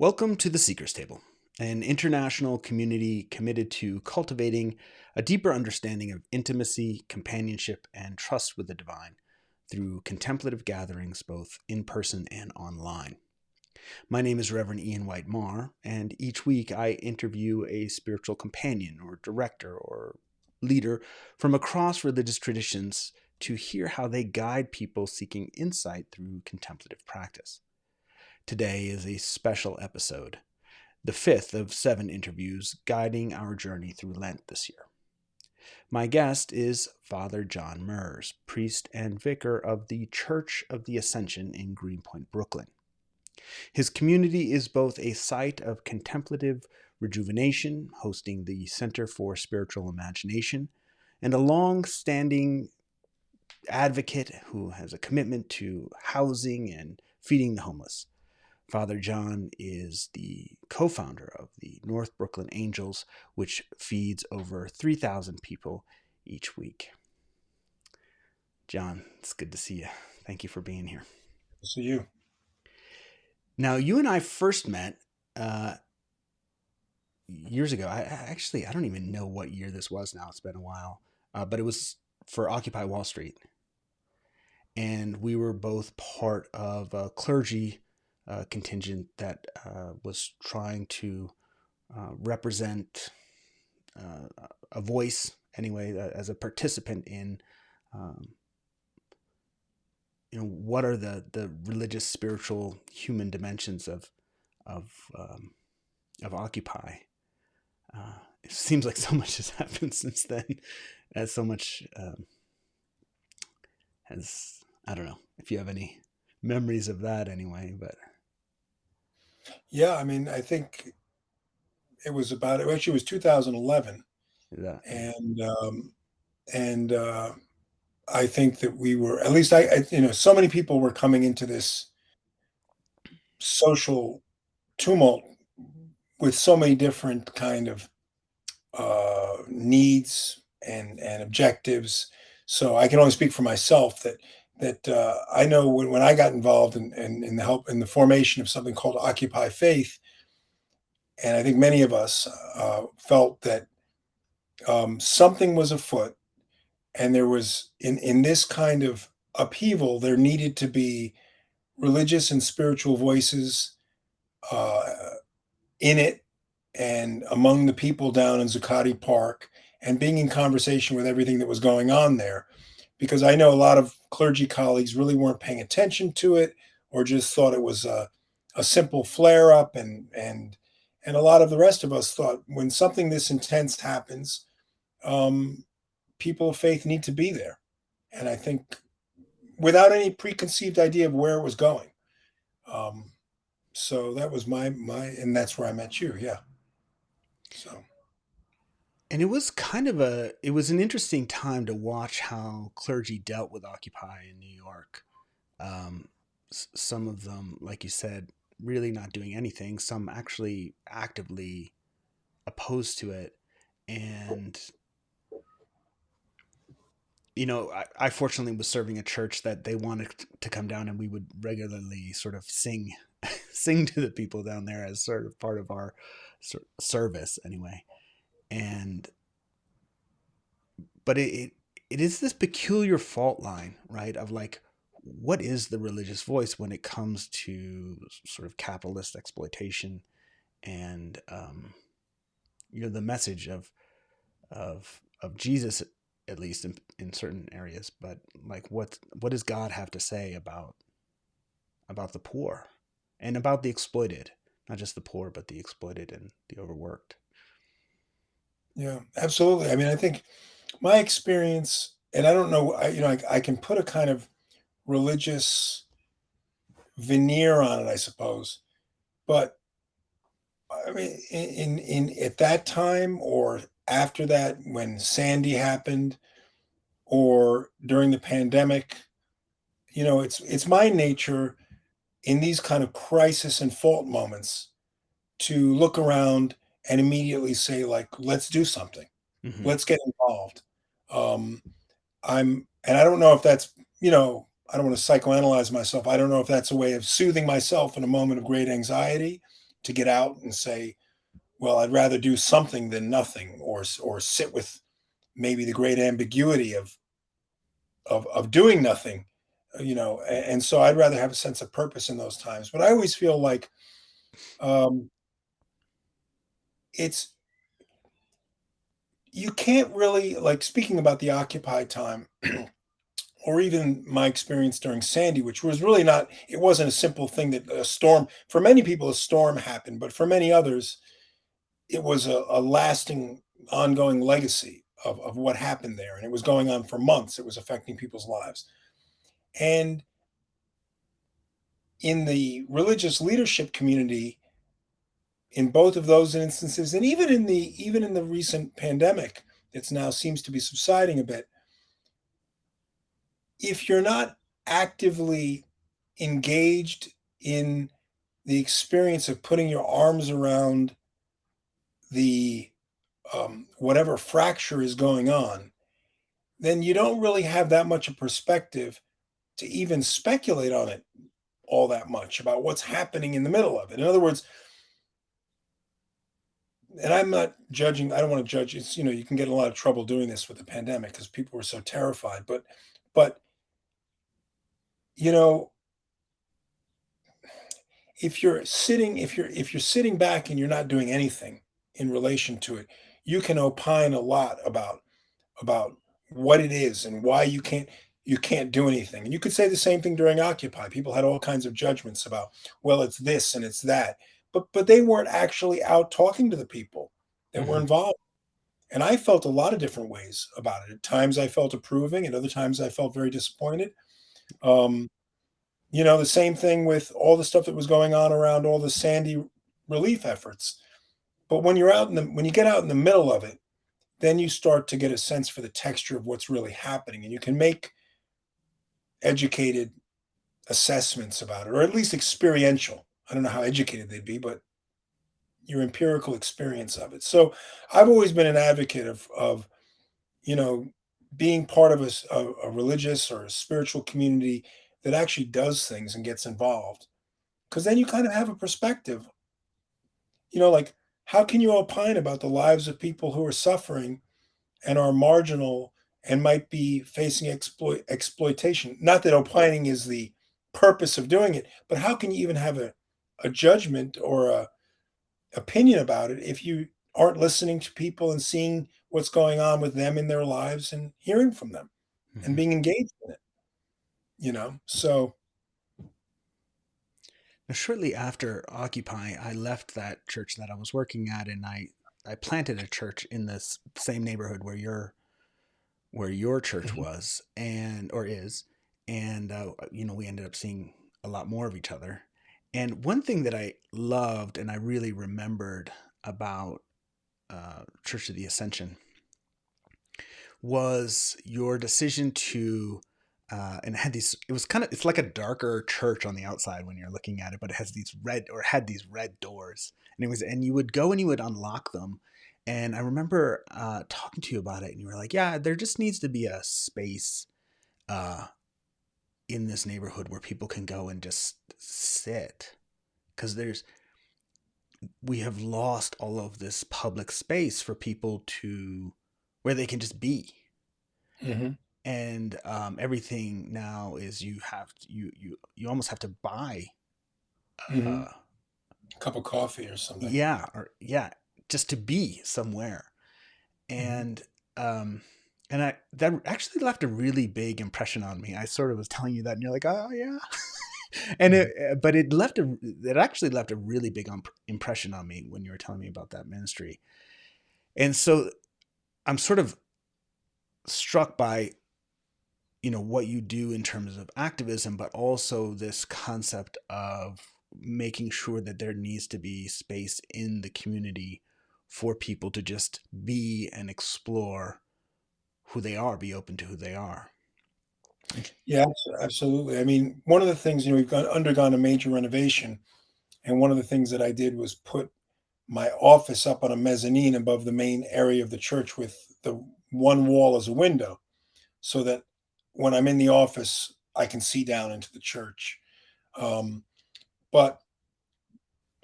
Welcome to the Seeker's Table, an international community committed to cultivating a deeper understanding of intimacy, companionship, and trust with the divine through contemplative gatherings both in person and online. My name is Reverend Ian White Marr, and each week I interview a spiritual companion or director or leader from across religious traditions to hear how they guide people seeking insight through contemplative practice. Today is a special episode, the fifth of 7 interviews guiding our journey through Lent this year. My guest is Father John Merz, priest and vicar of the Church of the Ascension in Greenpoint, Brooklyn. His community is both a site of contemplative rejuvenation, hosting the Center for Spiritual Imagination, and a long-standing advocate who has a commitment to housing and feeding the homeless. Father John is the co-founder of the North Brooklyn Angels, which feeds over 3,000 people each week. John, it's good to see you. Thank you for being here. See you. Now, you and I first met years ago. I don't even know what year this was now. It's been a while. But it was for Occupy Wall Street. And we were both part of a clergy contingent that was trying to represent a voice, anyway, as a participant in, what are the religious, spiritual, human dimensions of Occupy. It seems like so much has happened since then, as so much has. I don't know if you have any memories of that, anyway, but. Yeah, I mean, I think actually it was 2011, Yeah. and and I think that we were, at least so many people were coming into this social tumult with so many different kind of needs and objectives. So I can only speak for myself that I know when I got involved in the help in the formation of something called Occupy Faith. And I think many of us felt that something was afoot, and there was in this kind of upheaval, there needed to be religious and spiritual voices uh, in it and among the people down in Zuccotti Park, and being in conversation with everything that was going on there. Because I know a lot of clergy colleagues really weren't paying attention to it, or just thought it was a simple flare up, and a lot of the rest of us thought when something this intense happens, um, people of faith need to be there. And I think without any preconceived idea of where it was going. Um, so that was and that's where I met you. Yeah. So And it was an interesting time to watch how clergy dealt with Occupy in New York. Um, some of them, like you said, really not doing anything. Some actually actively opposed to it. And, I fortunately was serving a church that they wanted to come down, and we would regularly sort of sing, sing to the people down there as sort of part of our service anyway. And but it is this peculiar fault line, right? Of like, what is the religious voice when it comes to sort of capitalist exploitation and the message of Jesus, at least in certain areas. But like, what does God have to say about the poor and about the exploited? Not just the poor, but the exploited and the overworked. yeah, absolutely. I mean, I think my experience, and I don't know, I can put a kind of religious veneer on it, I suppose. But I mean, in at that time or after that, when Sandy happened, or during the pandemic, it's my nature in these kind of crisis and fault moments to look around and immediately say, like, let's do something. Mm-hmm. Let's get involved. Um, and I don't know if that's, I don't want to psychoanalyze myself. I don't know if that's a way of soothing myself in a moment of great anxiety to get out and say, well, I'd rather do something than nothing, or sit with maybe the great ambiguity of doing nothing, and so I'd rather have a sense of purpose in those times. But I always feel like um, it's you can't really, like, speaking about the occupied time, or even my experience during Sandy, which was really not, it wasn't a simple thing that a storm, for many people, a storm happened, but for many others, it was a lasting, ongoing legacy of what happened there. And it was going on for months. It was affecting people's lives. And in the religious leadership community, in both of those instances, and even in the recent pandemic, it's now seems to be subsiding a bit, if you're not actively engaged in the experience of putting your arms around the whatever fracture is going on, then you don't really have that much of perspective to even speculate on it all that much about what's happening in the middle of it. In other words, and I'm not judging, I don't want to judge. It's, you can get in a lot of trouble doing this with the pandemic because people were so terrified. But you know, if you're sitting back and you're not doing anything in relation to it, you can opine a lot about what it is and why you can't do anything. And you could say the same thing during Occupy. People had all kinds of judgments about, well, it's this and it's that, but they weren't actually out talking to the people that were Hmm. involved. And I felt a lot of different ways about it. At times I felt approving, at other times I felt very disappointed. Um, the same thing with all the stuff that was going on around all the Sandy relief efforts. But when you get out in the middle of it, then you start to get a sense for the texture of what's really happening, and you can make educated assessments about it, or at least experiential. I don't know how educated they'd be, but your empirical experience of it. So I've always been an advocate of you know being part of a religious or a spiritual community that actually does things and gets involved, because then you kind of have a perspective. Like, how can you opine about the lives of people who are suffering and are marginal and might be facing exploitation? Not that opining is the purpose of doing it, but how can you even have a judgment or a opinion about it if you aren't listening to people and seeing what's going on with them in their lives and hearing from them and Hmm. being engaged in it? So Now, shortly after Occupy, I left that church that I was working at, and I planted a church in this same neighborhood where your church mhm, was and or is, and we ended up seeing a lot more of each other. And one thing that I loved and I really remembered about Church of the Ascension was your decision to and it had these, it's like a darker church on the outside when you're looking at it, but it has these red, or had these red doors, and you would go and you would unlock them. And I remember talking to you about it, and you were like, yeah, there just needs to be a space uh in this neighborhood where people can go and just sit, because there's we have lost all of this public space for people to, where they can just be. mhm, And everything now is, you almost have to buy mhm. uh A cup of coffee or something. yeah, just to be somewhere. Mhm, And um I that actually left a really big impression on me. I sort of was telling you that, and you're like, oh yeah. And mhm. but it actually left a really big impression on me when you were telling me about that ministry. And so I'm sort of struck by what you do in terms of activism, but also this concept of making sure that there needs to be space in the community for people to just be and explore who they are, be open to who they are. Yeah, absolutely. I mean, one of the things, we've undergone a major renovation, and one of the things that I did was put my office up on a mezzanine above the main area of the church with the one wall as a window, so that when I'm in the office, I can see down into the church. But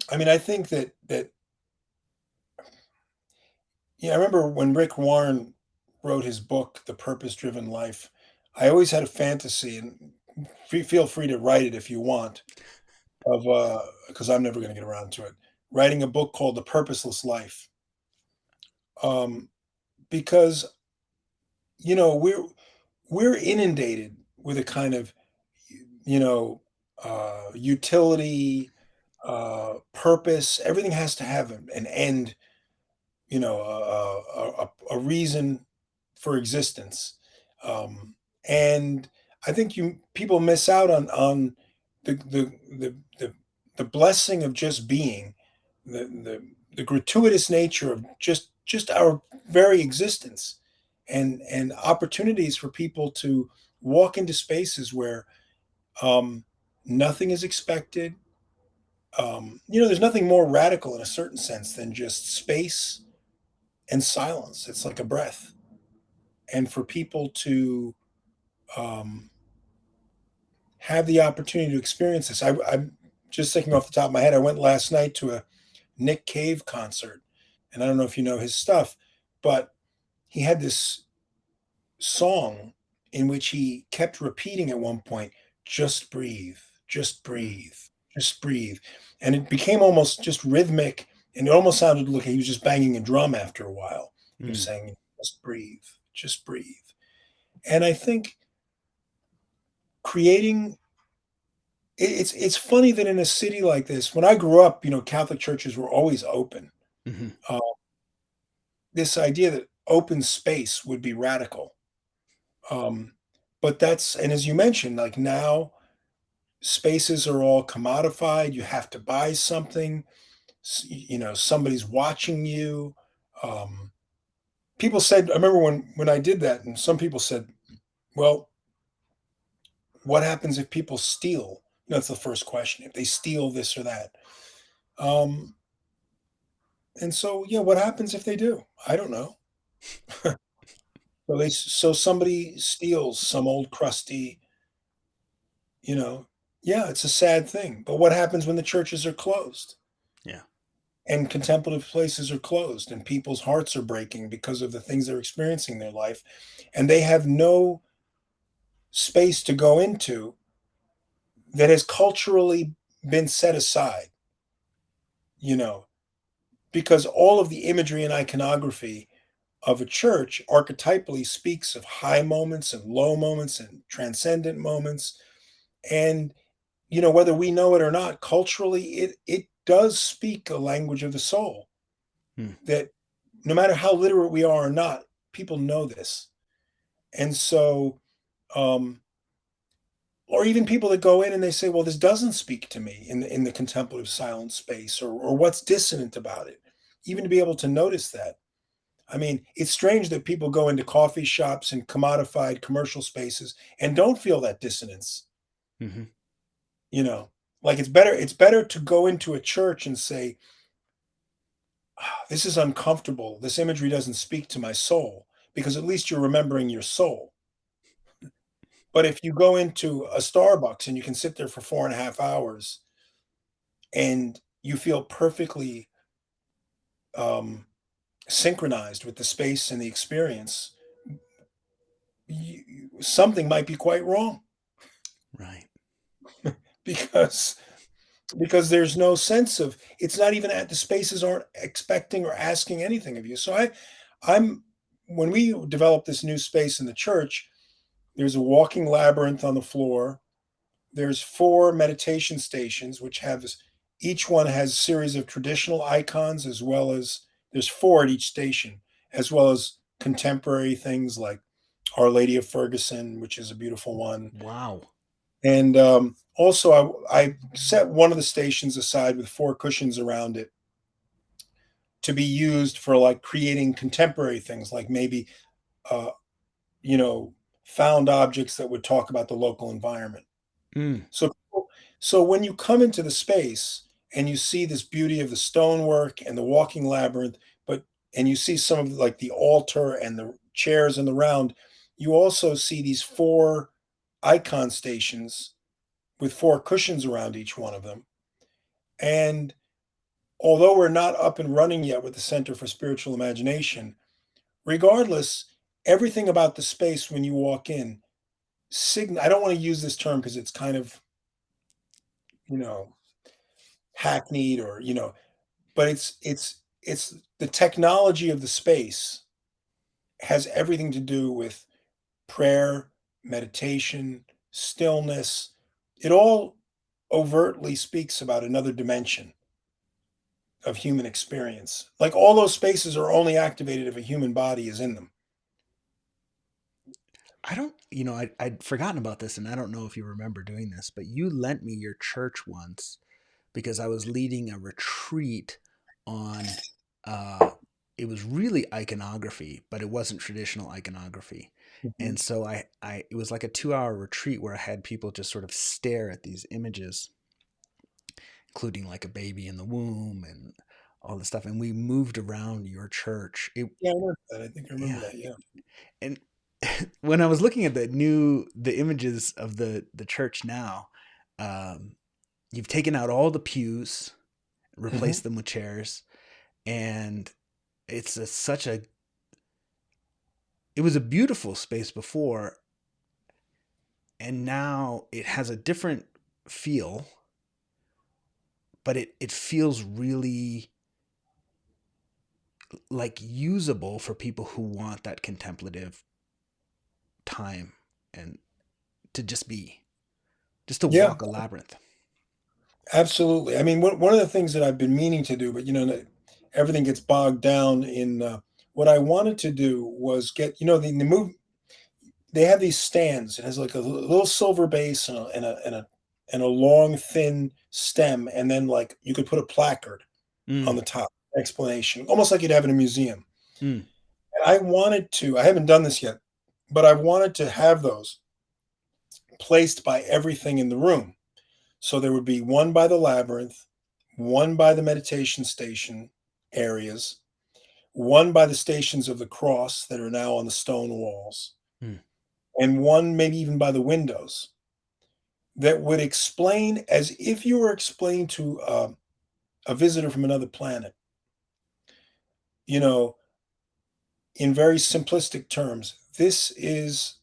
I mean, I think yeah, I remember when Rick Warren wrote his book, The Purpose Driven Life. I always had a fantasy, and feel free to write it if you want, of because I'm never going to get around to it. Writing a book called The Purposeless Life, um, because you know we're inundated with a kind of you know utility, purpose. Everything has to have an end, a reason for existence. Um, and I think you people miss out on the the the the, the blessing of just being, the gratuitous nature of just our very existence, and opportunities for people to walk into spaces where um, nothing is expected. There's nothing more radical in a certain sense than just space and silence. It's like a breath. And for people to um, have the opportunity to experience this, I'm just thinking off the top of my head. I went last night to a Nick Cave concert, and I don't know if you know his stuff, but he had this song in which he kept repeating at one point, just breathe, just Mm, breathe, just breathe. And it became almost just rhythmic, and it almost sounded like he was just banging a drum after a while. He was mm, saying, just breathe, just breathe. And I think creating it's funny that in a city like this, when I grew up, Catholic churches were always open. mhm, Uh, this idea that open space would be radical. Um, but and as you mentioned, like now spaces are all commodified. You have to buy something. Somebody's watching you. Um, People said, I remember when I did that, and some people said, "Well, what happens if people steal?" That's the first question. If they steal this or that, um, and so yeah, what happens if they do? I don't know. So somebody steals some old crusty, you know. Yeah, it's a sad thing. But what happens when the churches are closed? yeah. And contemplative places are closed and people's hearts are breaking because of the things they're experiencing in their life, and they have no space to go into that has culturally been set aside, you know because all of the imagery and iconography of a church archetypally speaks of high moments and low moments and transcendent moments. And whether we know it or not, culturally it does speak a language of the soul, Mm, that no matter how literate we are or not, people know this. And so, or even people that go in and they say, well, this doesn't speak to me in the contemplative silent space, or what's dissonant about it, even to be able to notice that. I mean, it's strange that people go into coffee shops and commodified commercial spaces and don't feel that dissonance, mhm, you know. Like it's better to go into a church and say, "Ah, this is uncomfortable. This imagery doesn't speak to my soul," because at least you're remembering your soul. But if you go into a Starbucks and you can sit there for 4.5 hours and you feel perfectly um, synchronized with the space and the experience, something might be quite wrong, right. because there's no sense of, it's not even at the spaces aren't expecting or asking anything of you. So I'm when we developed this new space in the church, there's a walking labyrinth on the floor. There's 4 meditation stations, which have each one has a series of traditional icons, as well as there's 4 at each station, as well as contemporary things like Our Lady of Ferguson, which is a beautiful one. Wow. And also, I set one of the stations aside with 4 cushions around it to be used for like creating contemporary things, like maybe uh, you know found objects that would talk about the local environment. Mm, So, when you come into the space and you see this beauty of the stonework and the walking labyrinth, and you see some of like the altar and the chairs in the round, you also see these 4 icon stations with 4 cushions around each one of them. And although we're not up and running yet with the Center for Spiritual Imagination, regardless, everything about the space when you walk in, I don't want to use this term because it's kind of, you know, hackneyed or, but it's the technology of the space has everything to do with prayer, meditation, stillness. It all overtly speaks about another dimension of human experience. Like all those spaces are only activated if a human body is in them. I don't, I'd forgotten about this, and I don't know if you remember doing this, but you lent me your church once because I was leading a retreat on, uh, it was really iconography, but it wasn't traditional iconography. Mhm. And so it was like a 2 hour retreat where I had people just sort of stare at these images, including like a baby in the womb and all this stuff. And we moved around your church. Yeah, I remember that. I think I remember Yeah. that. Yeah. And when I was looking at the images of the church now, um, you've taken out all the pews, Hmm. replaced them with chairs, and such a it was a beautiful space before, and now it has a different feel, but it feels really like usable for people who want that contemplative time and to just to Yeah, walk a labyrinth. absolutely. I mean, one of the things that I've been meaning to do, but everything gets bogged down in what I wanted to do was get, the move. They have these stands. It has like a little silver base and a long thin stem, and then like you could put a placard on Mm, the top, explanation, almost like you'd have in a museum. mm, And I haven't done this yet, but I wanted to have those placed by everything in the room. So there would be one by the labyrinth, one by the meditation station areas, one by the stations of the cross that are now on the stone walls, mm, and one maybe even by the windows that would explain, as if you were explaining to a visitor from another planet, you know, in very simplistic terms, this is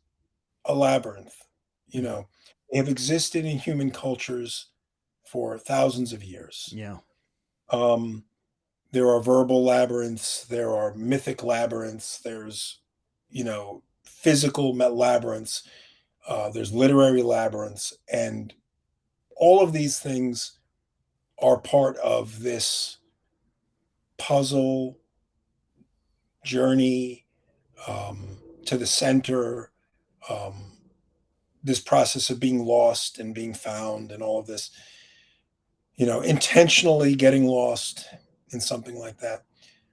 a labyrinth. You mm. know, they have existed in human cultures for thousands of years. Yeah. Um, there are verbal labyrinths, there are mythic labyrinths, there's, physical labyrinths, there's literary labyrinths, and all of these things are part of this puzzle journey to the center, um, this process of being lost and being found, and all of this, intentionally getting lost in something like that.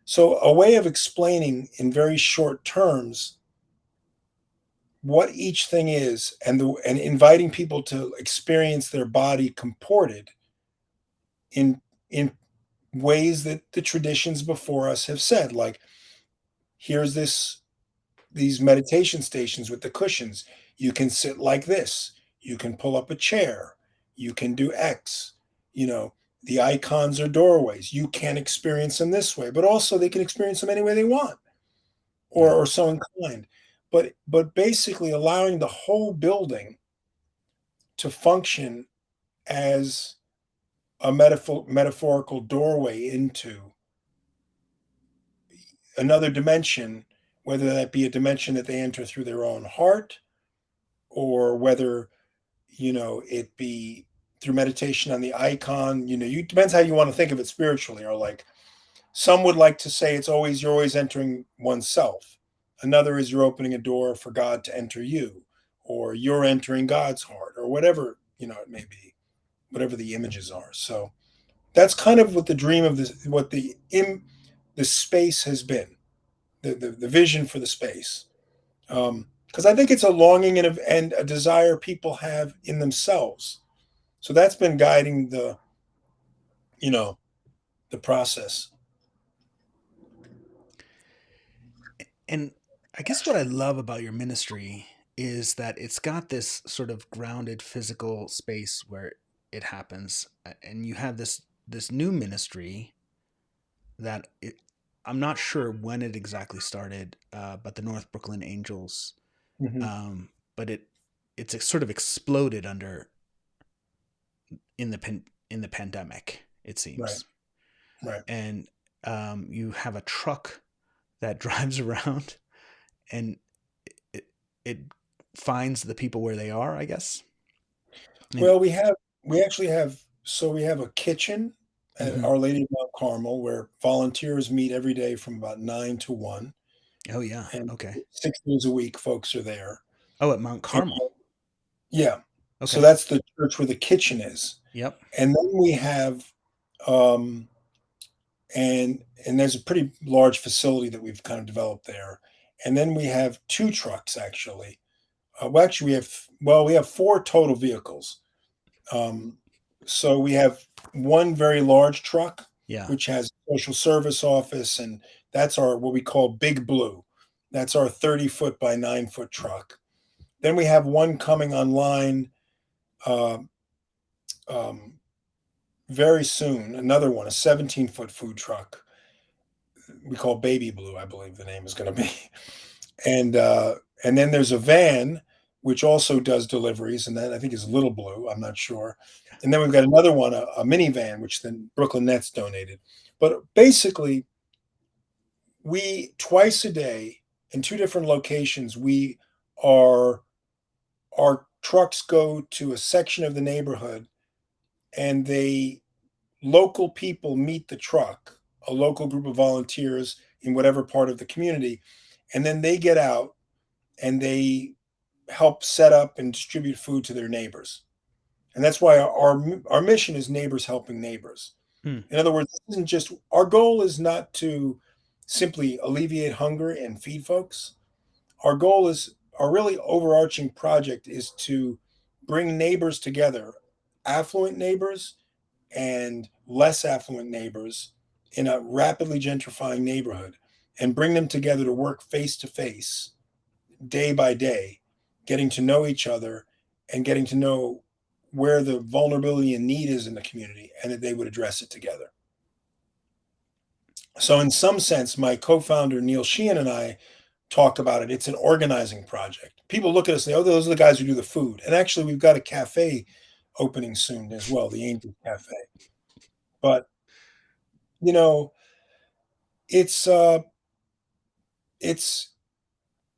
So, a way of explaining in very short terms what each thing is, and inviting people to experience their body comported in in ways that the traditions before us have said, like, here's these meditation stations with the cushions. You can sit like this. You can pull up a chair. You can do X. You know, the icons are doorways. You can experience them this way, but also they can experience them any way they want, or Yeah. so inclined. But basically allowing the whole building to function as a metaphorical doorway into another dimension, whether that be a dimension that they enter through their own heart, or whether it be through meditation on the icon. You depends how you want to think of it spiritually. Or like some would like to say, you're always entering oneself. Another is you're opening a door for God to enter you, or you're entering God's heart, or whatever it may be, whatever the images are. So that's kind of what the dream of this, what the space has been, the vision for the space. Because I think it's a longing and a desire people have in themselves. So that's been guiding you know, the process. And I guess what I love about your ministry is that it's got this sort of grounded physical space where it happens, and you have this new ministry that it, I'm not sure when it exactly started, but the North Brooklyn Angels, Mhm. but it's sort of exploded in the pandemic, it Right, seems. right. And you have a truck that drives around and it, it finds the people where they are, I guess. And Well, we actually have so we have a kitchen at mhm. Our Lady of Mount Carmel where volunteers meet every day from about 9 to 1, Oh yeah, and okay. 6 days a week, folks are there. Oh, at Mount And Carmel. yeah, so Okay. that's the church where the kitchen is. Yep. And then we have, um and there's a pretty large facility that we've kind of developed there. And then we have 2 trucks actually. Well, actually, we have 4 total vehicles. Um, so we have one very large truck, Yeah. which has a social service office, and that's our what we call Big Blue. That's our 30-foot by 9-foot truck. Then we have one coming online uh, um, very soon, another one, a 17-foot food truck. We call Baby Blue, I believe the name is going to be. And and then there's a van which also does deliveries, and that I think is Little Blue. I'm not sure. And then we've got another one, a minivan, which then Brooklyn Nets donated. But basically, we twice a day in 2 different locations, we are our trucks go to a section of the neighborhood, and they local people meet the truck, a local group of volunteers in whatever part of the community, and then they get out and they help set up and distribute food to their neighbors. And that's why our mission is neighbors helping neighbors. Hmm. In other words, this isn't just our goal is not to simply alleviate hunger and feed folks. Our goal is our really overarching project is to bring neighbors together, affluent neighbors and less affluent neighbors in a rapidly gentrifying neighborhood and bring them together to work face to face day by day, getting to know each other and getting to know where the vulnerability and need is in the community and that they would address it together. So, in some sense, my co founder, Neil Sheehan, and I talked about it. It's an organizing project. People look at us and say, oh, those are the guys who do the food. And actually, we've got a cafe opening soon as well, the Angel Cafe. But, you know, it's, uh, it's,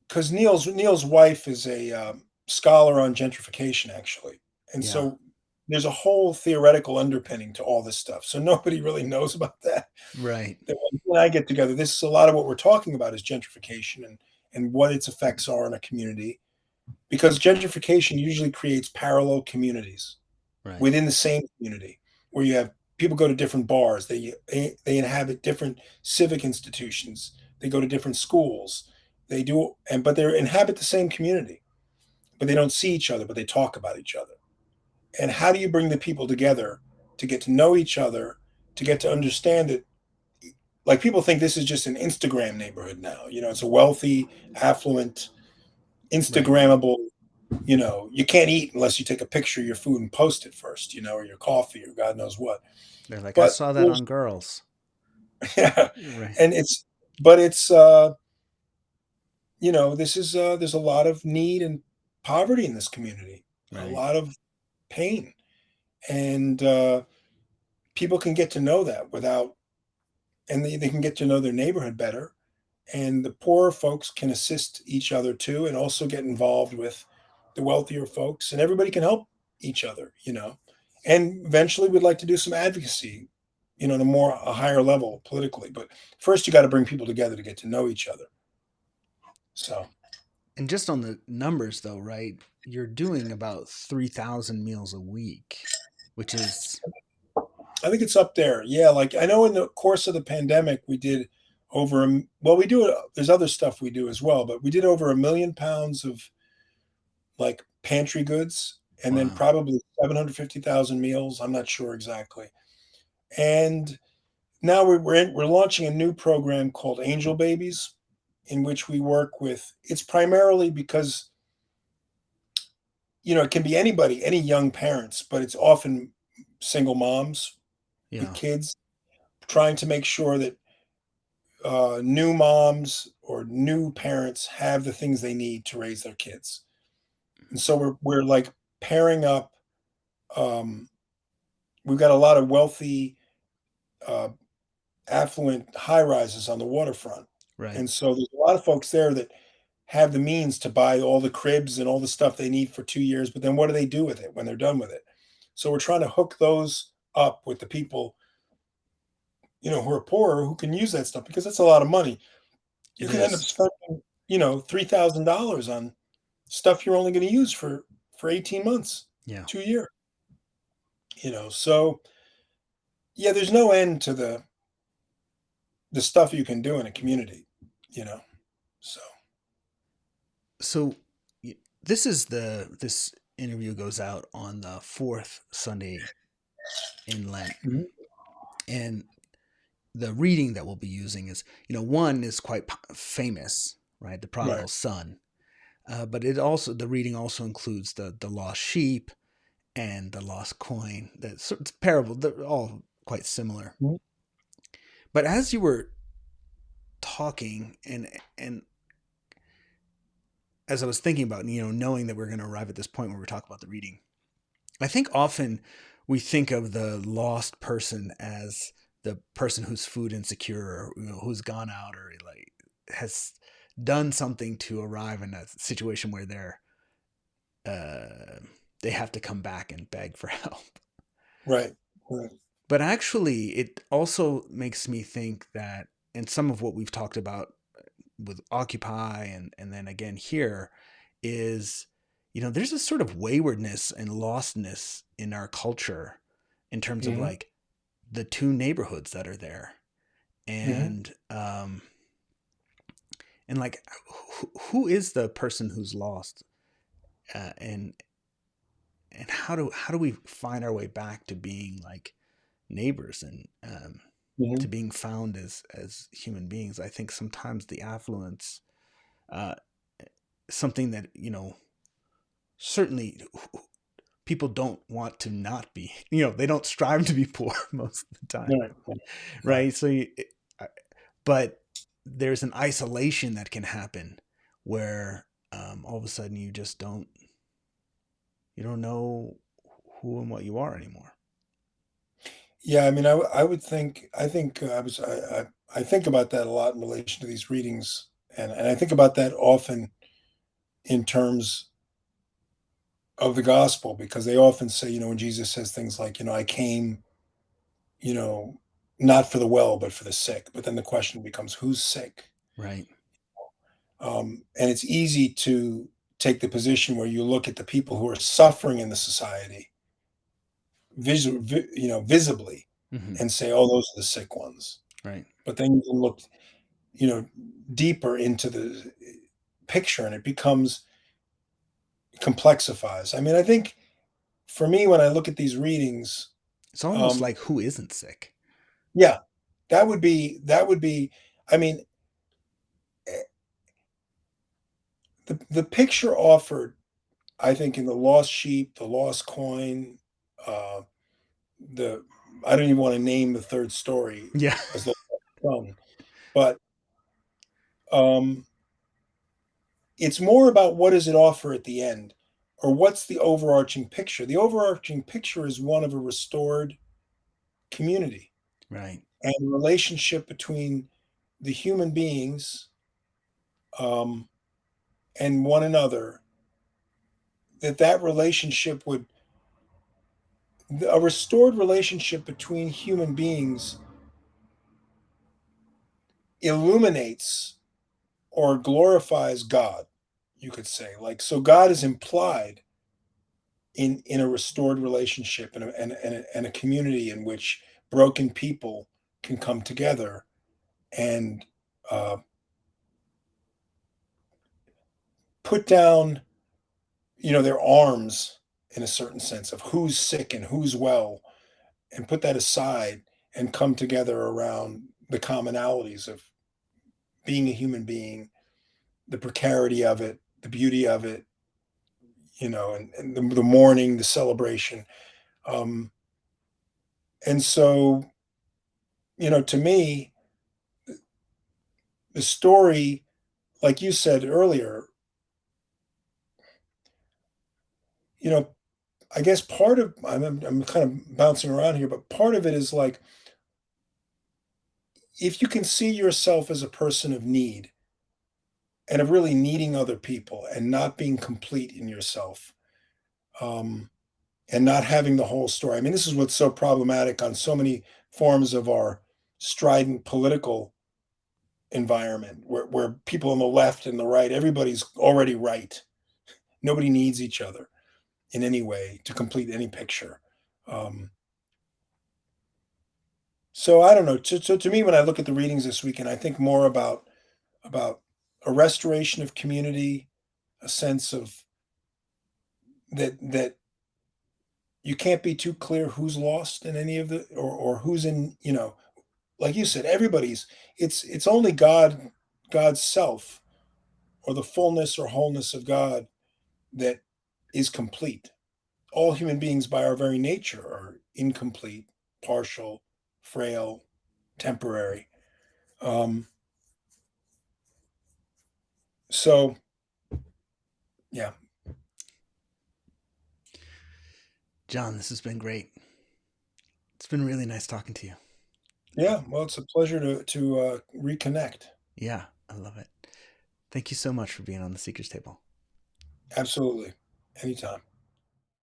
because Neil's wife is a scholar on gentrification, actually, and Yeah. so there's a whole theoretical underpinning to all this stuff. So nobody really knows about that. Right. That when I get together, this is a lot of what we're talking about is gentrification and what its effects are in a community. Because gentrification usually creates parallel communities Right. within the same community where you have people go to different bars, they inhabit different civic institutions, they go to different schools, they do and but they inhabit the same community, but they don't see each other, but they talk about each other. And how do you bring the people together to get to know each other, to get to understand that like people think this is just an Instagram neighborhood now. It's a wealthy, affluent, Right. Instagrammable, you can't eat unless you take a picture of your food and post it first, or your coffee or God knows what. They're like, I But saw that there's on Girls. yeah, Right. and it's this is there's a lot of need and poverty in this community, a Right. lot of pain, and people can get to know that without, and they can get to know their neighborhood better, and the poorer folks can assist each other too, and also get involved with the wealthier folks, and everybody can help each other, and eventually we'd like to do some advocacy, on a higher level politically, but first you got to bring people together to get to know each other. So And just on the numbers, though, right? You're doing about 3,000 meals a week, which is, I think it's up there. Yeah, like I know in the course of the pandemic, we did well, we do there's other stuff we do as well, but we did over 1 million pounds of like pantry goods and then wow. probably 750,000 meals. I'm not sure exactly. And now we're launching a new program called Angel Babies, in which we work with, it's primarily because, it can be anybody, any young parents, but it's often single moms with Yeah. kids trying to make sure that new moms or new parents have the things they need to raise their kids. And so we're like pairing up. Um, we've got a lot of wealthy, uh, affluent high rises on the waterfront. Right. And so there's a lot of folks there that have the means to buy all the cribs and all the stuff they need for 2 years. But then what do they do with it when they're done with it? So we're trying to hook those up with the people, who are poorer who can use that stuff because that's a lot of money. You It can end up is. spending, $3,000 on stuff you're only going to use for 18 months, Yeah. 2 years. So yeah, there's no end to the stuff you can do in a community, you know. So So this interview goes out on the fourth Sunday in Lent, mhm. and the reading that we'll be using is, one is quite famous, right? The Right. prodigal son. But the reading also includes the lost sheep and the lost coin. That's it's parable. They're all quite similar. Mhm. But as you were talking, and as I was thinking about, knowing that we're going to arrive at this point where we talk about the reading, I think often we think of the lost person as the person who's food insecure, or who's gone out, or like has done something to arrive in a situation where uh, they have to come back and beg for help. Right. Right. But actually, it also makes me think that, and some of what we've talked about with Occupy, and then again here, is, there's a sort of waywardness and lostness in our culture in terms of Mhm. like the two neighborhoods that are there. Mhm. And like, who is the person who's lost, and how do we find our way back to being like neighbors, and to Mhm. being found as human beings? I think sometimes the affluence, uh, something that, certainly people don't want to not be. They don't strive to be poor most of the time, Right. Right. Right. right? But there's an isolation that can happen where, all of a sudden you don't know who and what you are anymore. Yeah, I mean, I think I think about that a lot in relation to these readings, and I think about that often in terms of the gospel because they often say, when Jesus says things like, I came, you know, not for the well, but for the sick. But then the question becomes, who's sick? Right. And it's easy to take the position where you look at the people who are suffering in the society, visibly, Hmm. and say, "Oh, those are the sick ones." Right. But then you can look, you know, deeper into the picture, and it becomes complexifies. I mean, I think for me, when I look at these readings, It's almost um, like, who isn't sick? yeah, that would be. I mean, eh, the picture offered, I think, in the lost sheep, the lost coin, uh, the I don't even want to name the third story Yeah. as the son, but um, it's more about what does it offer at the end, or what's the overarching picture. The overarching picture is one of a restored community Right. and the relationship between the human beings, um, and one another. That relationship would a restored relationship between human beings illuminates or glorifies God, you could say. Like, so God is implied in a restored relationship and a community in which broken people can come together and uh, put down, their arms in a certain sense of who's sick and who's well, and put that aside and come together around the commonalities of being a human being, the precarity of it, the beauty of it, and the mourning, the celebration. Um, and so, to me, the story, like you said earlier, you know, I guess part of I'm kind of bouncing around here, but part of it is like if you can see yourself as a person of need and of really needing other people and not being complete in yourself, um, and not having the whole story. I mean, this is what's so problematic on so many forms of our strident political environment, where people on the left and the right, everybody's already right. Nobody needs each other in any way to complete any picture. Um, so I don't know. To me, when I look at the readings this weekend, I think more about a restoration of community, a sense of that you can't be too clear who's lost in any of the or who's in, like you said, everybody's it's only God's self or the fullness or wholeness of God that is complete. All human beings by our very nature are incomplete, partial, frail, temporary. Um, so yeah. John, this has been great. It's been really nice talking to you. Yeah, well, it's a pleasure to reconnect. Yeah, I love it. Thank you so much for being on the Seeker's Table. Absolutely. Anytime.